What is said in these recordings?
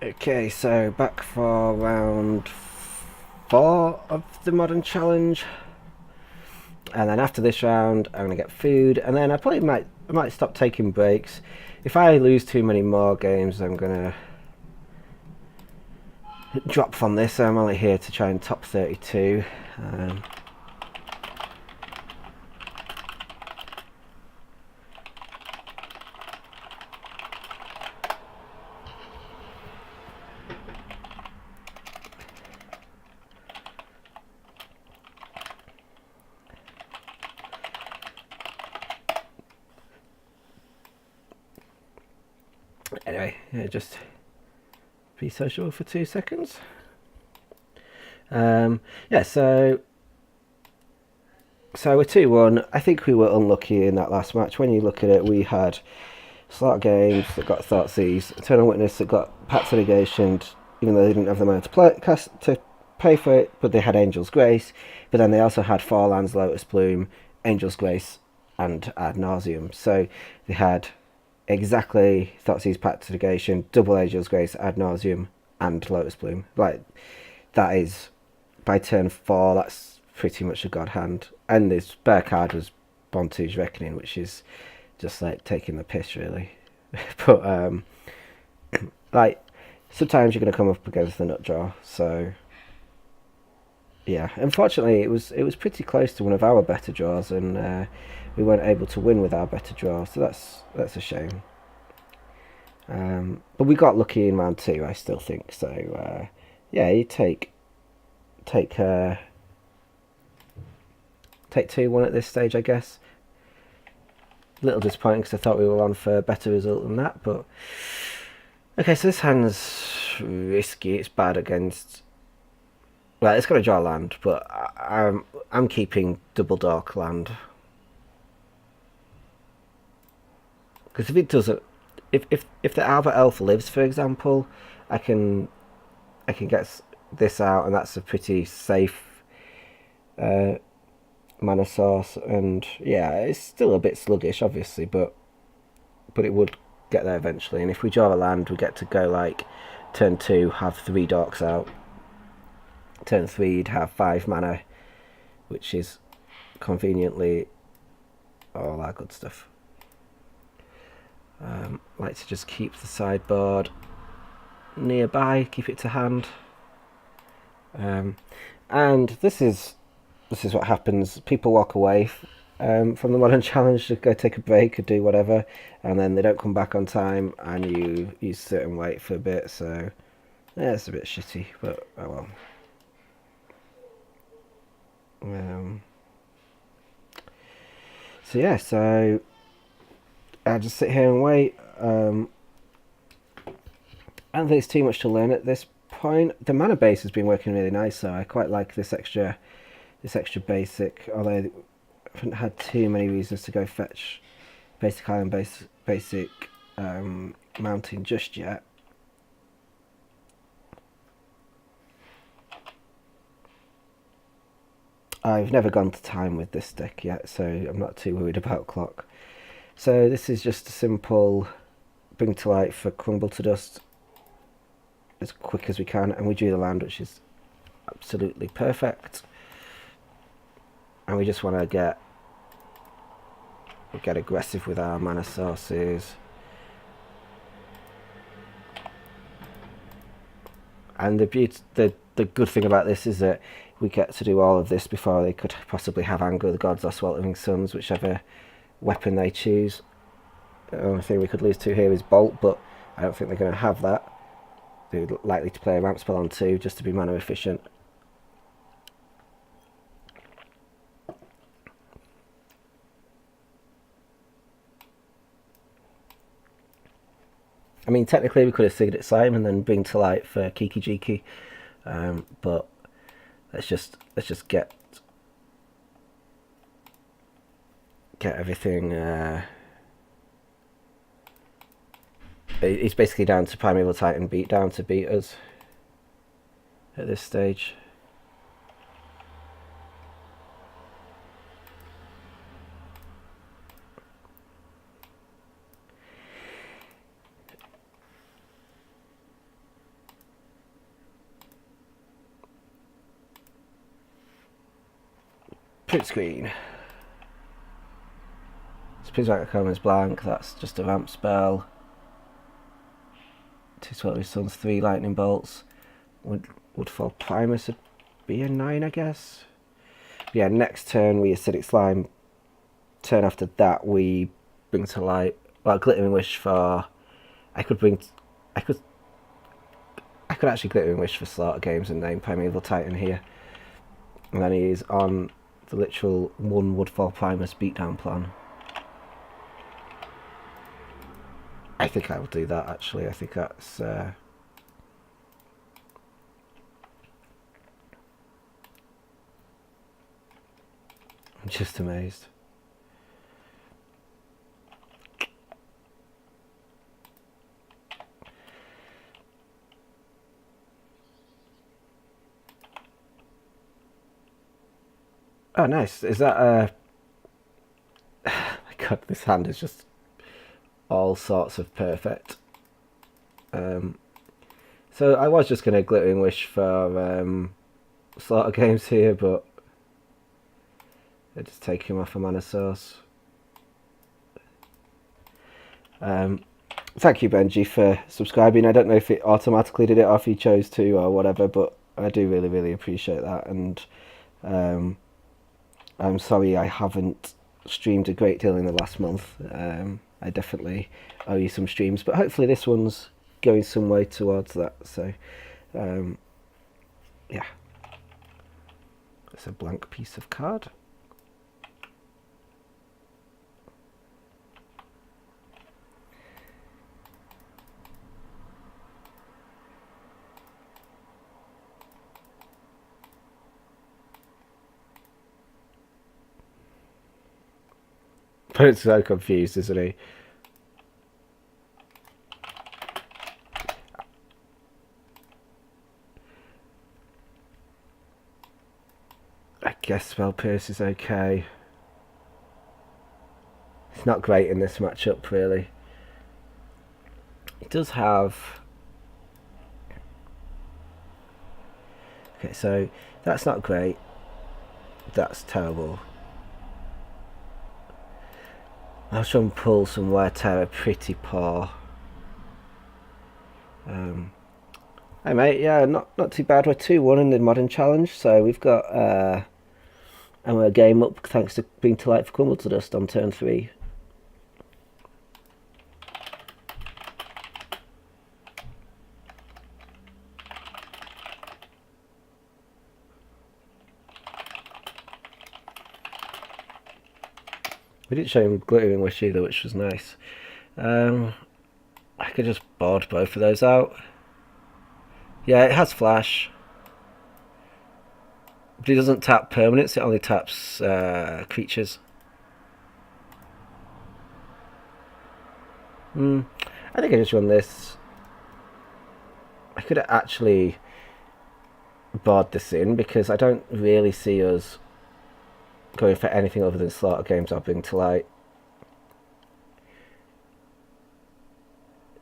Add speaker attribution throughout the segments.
Speaker 1: Okay, so back for round 4 of the modern challenge, and then after this round, I'm gonna get food, and then I might stop taking breaks. If I lose too many more games, I'm gonna drop from this. So I'm only here to try and top 32. Anyway, just be social for 2 seconds. Yeah, so we're 2-1. I think we were unlucky in that last match. When you look at it, we had slot games that got Thoughtseize, Eternal Witness that got Pact Negation, even though they didn't have the money to pay for it, but they had Angel's Grace. But then they also had Four Lands, Lotus Bloom, Angel's Grace, and Ad Nauseum. So they had exactly Thoughtseize, Pact Negation, double Angel's Grace, Ad Nauseum, and Lotus Bloom. Like, that is, by turn 4, that's pretty much a god hand. And this spare card was Bontu's Reckoning, which is just like taking the piss, really. But like, sometimes you're going to come up against the nut draw. So yeah, unfortunately, it was pretty close to one of our better draws, and we weren't able to win with our better draw. So that's a shame. But we got lucky in round 2, I still think. So yeah, you take 2-1 at this stage, I guess. A little disappointing because I thought we were on for a better result than that, but okay. So this hand's risky. It's bad against. Well, it's got to draw land, but I'm keeping double dark land because if it doesn't, if the Alpha Elf lives, for example, I can get this out, and that's a pretty safe mana source. And yeah, it's still a bit sluggish, obviously, but it would get there eventually. And if we draw a land, we get to go like turn 2, have 3 dorks out. Turn 3, you'd have 5 mana, which is conveniently all that good stuff. Like to just keep the sideboard nearby, keep it to hand. And this is what happens. People walk away from the modern challenge to go take a break or do whatever, and then they don't come back on time, and you sit and wait for a bit. So yeah, it's a bit shitty, but oh well. So yeah, so I just sit here and wait. I don't think it's too much to learn at this point. The mana base has been working really nice, so I quite like this extra basic. Although I haven't had too many reasons to go fetch basic island basic mountain just yet. I've never gone to time with this deck yet, so I'm not too worried about clock. So this is just a simple bring to light for crumble to dust as quick as we can, and we drew the land, which is absolutely perfect. And we just want to get aggressive with our mana sources. And the good thing about this is that we get to do all of this before they could possibly have Anger of the Gods or Sweltering Suns, whichever weapon they choose. The only thing we could lose to here is Bolt, but I don't think they're going to have that. They're likely to play a ramp spell on 2 just to be mana efficient. I mean, technically we could have Sigurd Slime and then bring to light for Kiki Jiki, but let's just get everything. It's basically down to Primeval Titan beatdown to beat us at this stage. Print screen. Spins back the corner's blank. That's just a ramp spell. 2 Sun's 3 lightning bolts. Woodfall Primus would be a 9, I guess. Yeah, next turn we Acidic Slime. Turn after that we bring to light. Well, Glittering Wish for. I could actually Glittering Wish for Slaughter Games and name Primeval Titan here. And then he's on the literal 1 Woodfall Primus beatdown plan. I think I will do that actually. I think that's. I'm just amazed. Oh, nice. Is that a... my god, this hand is just all sorts of perfect. So I was just going to Glittering Wish for Slaughter Games here, but I just take him off a mana source. Thank you, Benji, for subscribing. I don't know if it automatically did it or if you chose to or whatever, but I do really, really appreciate that. And I'm sorry I haven't streamed a great deal in the last month. I definitely owe you some streams, but hopefully this one's going some way towards that. So, yeah. It's a blank piece of card. But it's so confused, isn't he? I guess Spell Pierce is okay. It's not great in this matchup, really. It does have... Okay, so that's not great. That's terrible. I'll try and pull some Wear Terror pretty poor. Hey mate, yeah, not too bad. We're 2-1 in the Modern Challenge, so we've got our game up thanks to being too light for Crumble to Dust on turn 3. We didn't show him Glittering Wish either, which was nice. I could just board both of those out. Yeah, it has Flash. But it doesn't tap permanents, it only taps creatures. I think I just run this. I could actually board this in because I don't really see us going for anything other than Slaughter Games or Bring to Light.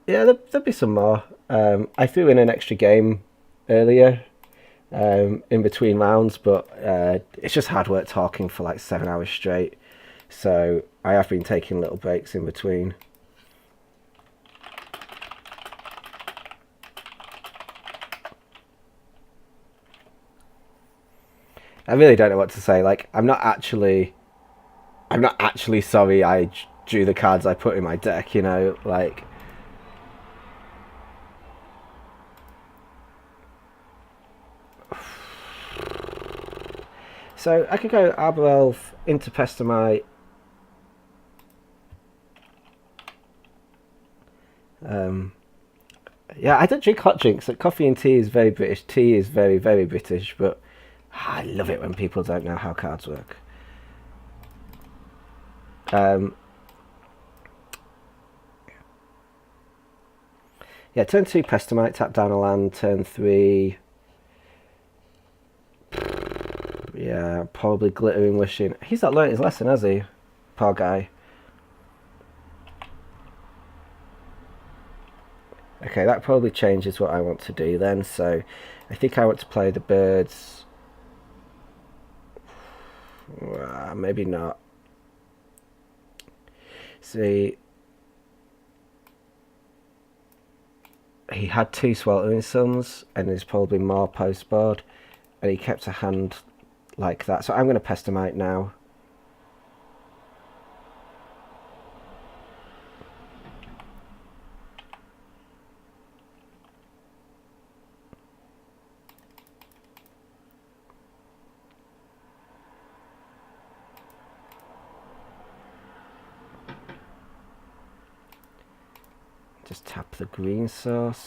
Speaker 1: Yeah, there'll be some more. I threw in an extra game earlier in between rounds, but it's just hard work talking for like 7 hours straight. So I have been taking little breaks in between. I really don't know what to say. Like, I'm not actually sorry I drew the cards I put in my deck, you know, like... So, I could go Arbor Elf into Pestamite. Yeah, I don't drink hot drinks. Like, coffee and tea is very British. Tea is very, very British, but I love it when people don't know how cards work. Yeah, turn 2 Pestamite, tap down a land. Turn 3... Yeah, probably Glittering Wishing. He's not learnt his lesson, has he? Poor guy. Okay, that probably changes what I want to do then. So, I think I want to play the birds. Maybe not. See, he had 2 sweltering suns, and there's probably more postboard, and he kept a hand like that. So I'm going to pestamite now. Just tap the green sauce.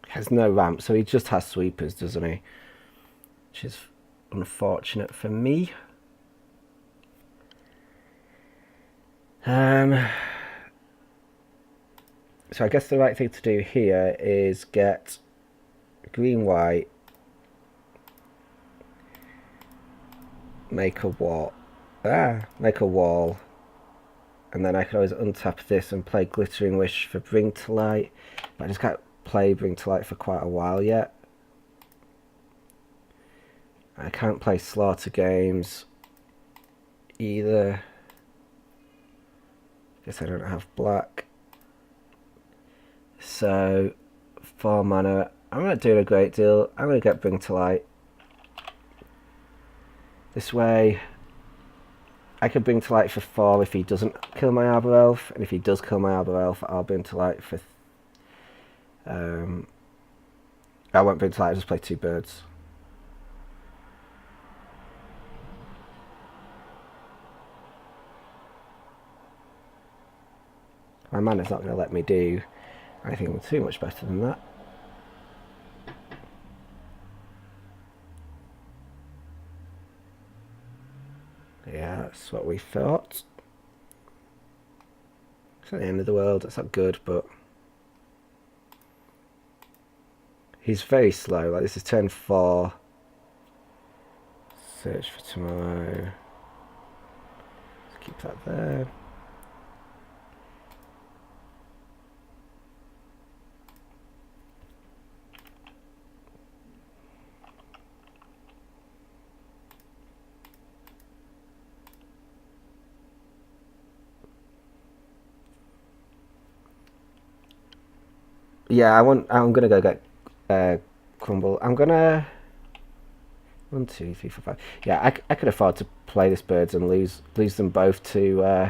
Speaker 1: Has no ramp, so he just has sweepers, doesn't he? Which is unfortunate for me. So I guess the right thing to do here is get green, white, make a wall, and then I could always untap this and play Glittering Wish for Bring to Light, but I just can't play Bring to Light for quite a while yet. I can't play Slaughter Games either. Guess I don't have black. So 4 mana. I'm not doing a great deal. I'm going to get Bring to Light. This way I could Bring to Light for 4 if he doesn't kill my Arbor Elf, and if he does kill my Arbor Elf, I'll Bring to Light for... I won't Bring to Light, I'll just play 2 birds. My mana's not going to let me do anything too much better than that. Yeah, that's what we thought. It's not the end of the world, it's not good, but... He's very slow, like this is turn 4. Search for tomorrow. Let's keep that there. Yeah, I'm gonna go get Crumble. I'm gonna 1, 2, 3, 4, 5. Yeah, I could afford to play this birds and lose them both to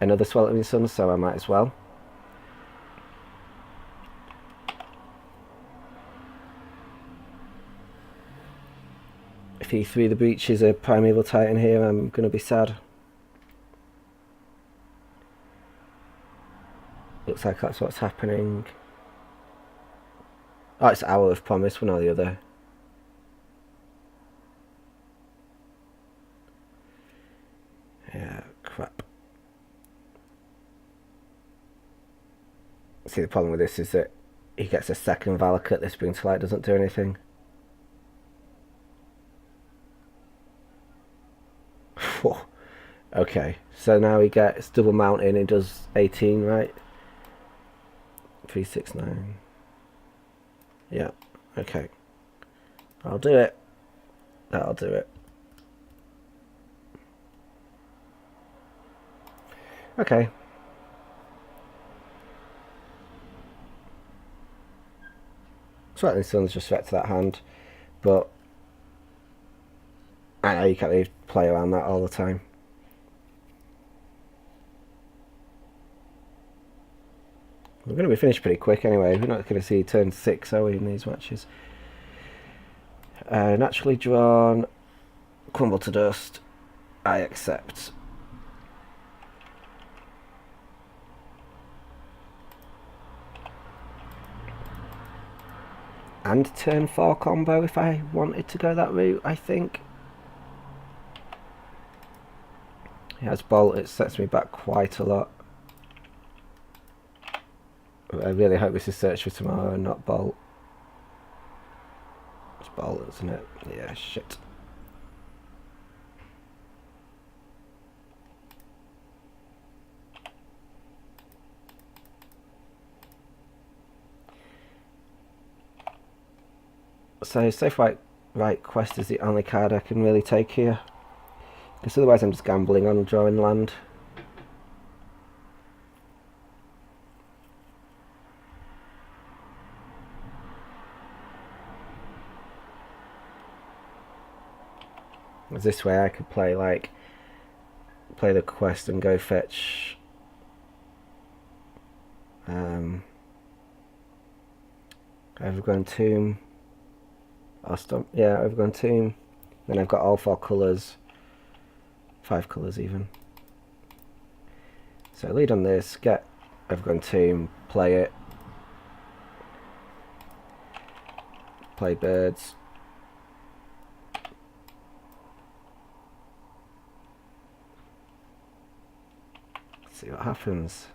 Speaker 1: another Sweltering Sun, so I might as well. If he threw the Breach a Primeval Titan here, I'm gonna be sad. Looks like that's what's happening. Oh, it's Hour of Promise, one or the other. Yeah, crap. See, the problem with this is that he gets a second Valakut, this Bring to Light doesn't do anything. Okay, so now he gets double mountain, he does 18, right? 3, 6, 9. Yeah, okay. I'll do it. That'll do it. Okay. Sweltering Sun's just threat to that hand, but I know you can't really play around that all the time. We're going to be finished pretty quick anyway. We're not going to see turn 6, are we, in these matches? Naturally drawn, Crumble to Dust. I accept. And turn 4 combo if I wanted to go that route, I think. He has Bolt, it sets me back quite a lot. I really hope this is Search for Tomorrow and not Bolt. It's Bolt, isn't it? Yeah, shit. So Safe Right Quest is the only card I can really take here, because otherwise I'm just gambling on drawing land. This way I could play the quest and go fetch Overgrown Tomb. Overgrown Tomb. Then I've got all 4 colours, 5 colours even. So lead on this, get Overgrown Tomb, play it, play birds. See what happens.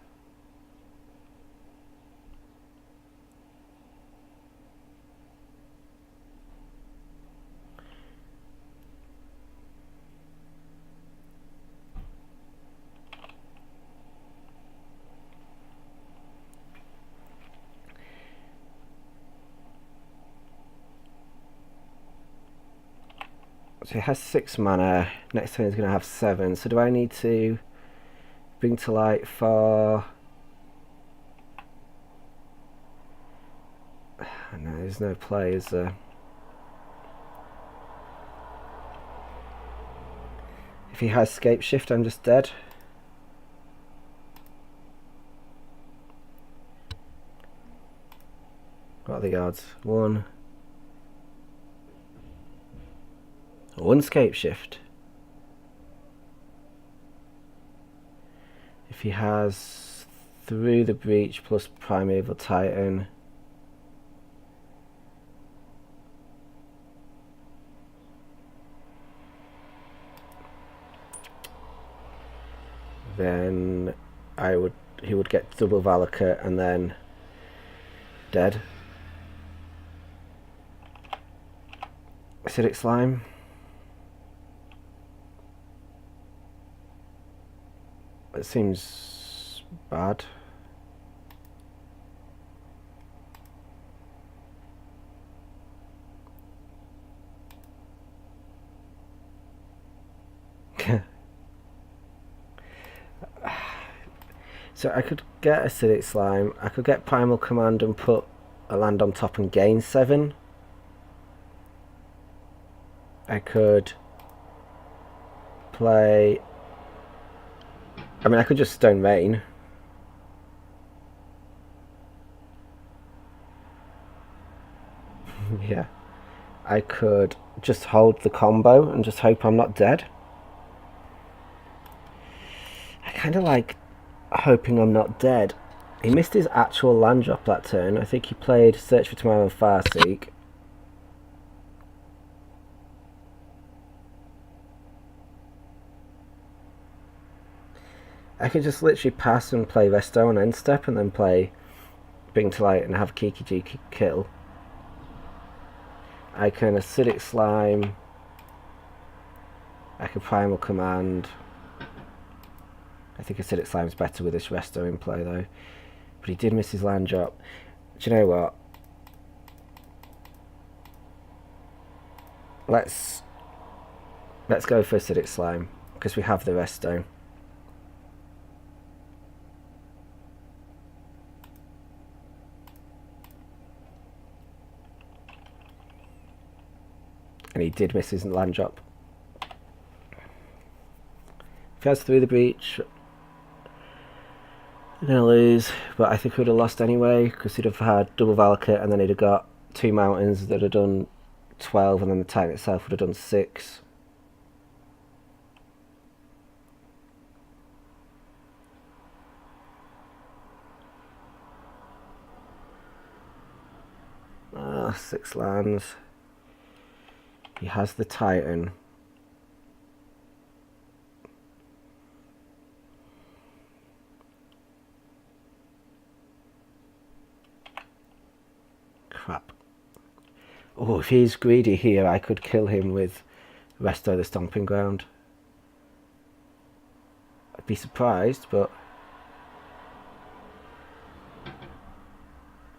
Speaker 1: So he has 6 mana, next turn he's going to have 7, so do I need to bring to light for... No, there's no play, is there? If he has Scape Shift, I'm just dead. What are the odds? 1 Scape Shift. If he has Through the Breach plus Primeval Titan, then he would get double Valakut and then dead. Acidic Slime. It seems bad. So I could get Acidic Slime, I could get Primal Command and put a land on top and gain 7. I could play... I mean, I could just Stone Rain. Yeah. I could just hold the combo and just hope I'm not dead. I kind of like hoping I'm not dead. He missed his actual land drop that turn. I think he played Search for Tomorrow and Farseek. I could just literally pass and play Resto on end step and then play Bring to Light and have Kiki Jiki kill. I can Acidic Slime. I can Primal Command. I think Acidic Slime's better with this Resto in play though. But he did miss his land drop. Do you know what? Let's go for Acidic Slime because we have the Resto. And he did miss his land drop. If he has Through the Breach, I'm going to lose, but I think he would have lost anyway because he'd have had double Valakut and then he'd have got 2 mountains that had done 12 and then the Titan itself would have done 6. Ah, 6 lands. He has the Titan. Crap. Oh, if he's greedy here, I could kill him with Resto the Stomping Ground. I'd be surprised, but...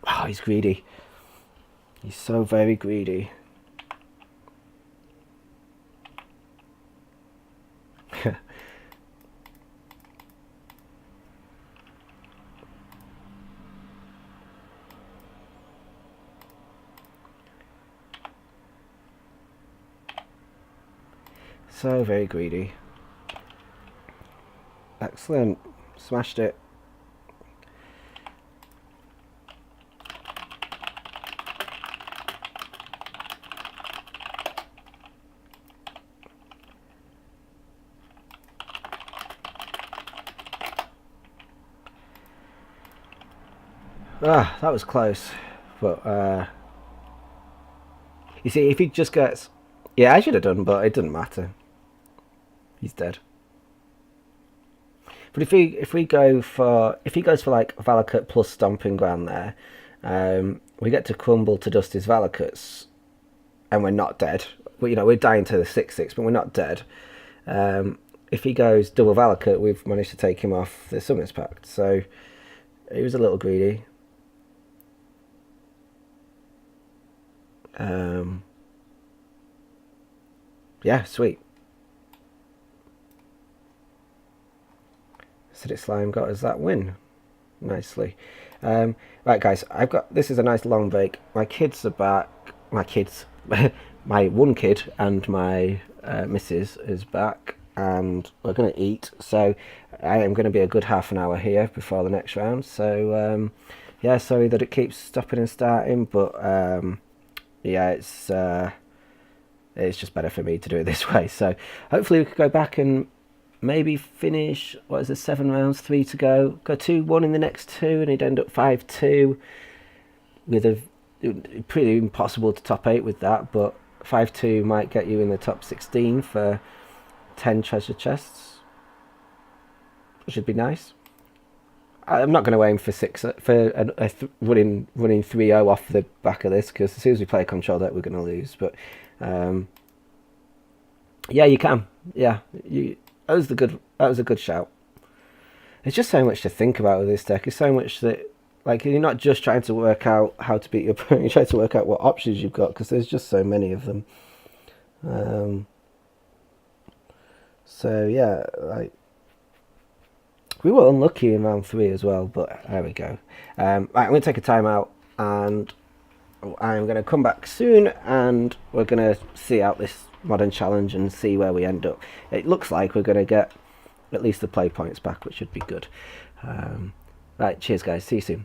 Speaker 1: Oh, he's greedy. He's so very greedy. So very greedy. Excellent. Smashed it. Ah, that was close. But, you see, if he just gets... Yeah, I should have done, but it doesn't matter. He's dead. But if he goes for like Valakut plus Stomping Ground there, we get to crumble to dust his Valakuts, and we're not dead. We're dying to the 6/6, but we're not dead. If he goes double Valakut, we've managed to take him off the Summits Pact. So he was a little greedy. Yeah, sweet. Acidic Slime got us that win nicely. Right, guys, this is a nice long break. My kids are back. My kids, my one kid and my missus is back, and we're going to eat. So I am going to be a good half an hour here before the next round. So yeah, sorry that it keeps stopping and starting, but yeah, it's just better for me to do it this way. So hopefully we could go back and maybe finish, 7 rounds, 3 to go 2-1 in the next 2, and he'd end up 5-2 with pretty impossible to top 8 with that, but 5-2 might get you in the top 16 for 10 treasure chests, which would be nice. I'm not going to aim for running 3-0 off the back of this, because as soon as we play a control deck we're going to lose. But yeah, you can. Yeah, that was a good shout. There's just so much to think about with this deck. There's so much that, like, you're not just trying to work out how to beat your opponent. You're trying to work out what options you've got, because there's just so many of them. So yeah, like, we were unlucky in round 3 as well, but there we go. Right, I'm going to take a time out, and I'm going to come back soon, and we're going to see out this modern challenge and see where we end up. It looks like we're going to get at least the play points back, which should be good. Right, cheers guys, see you soon.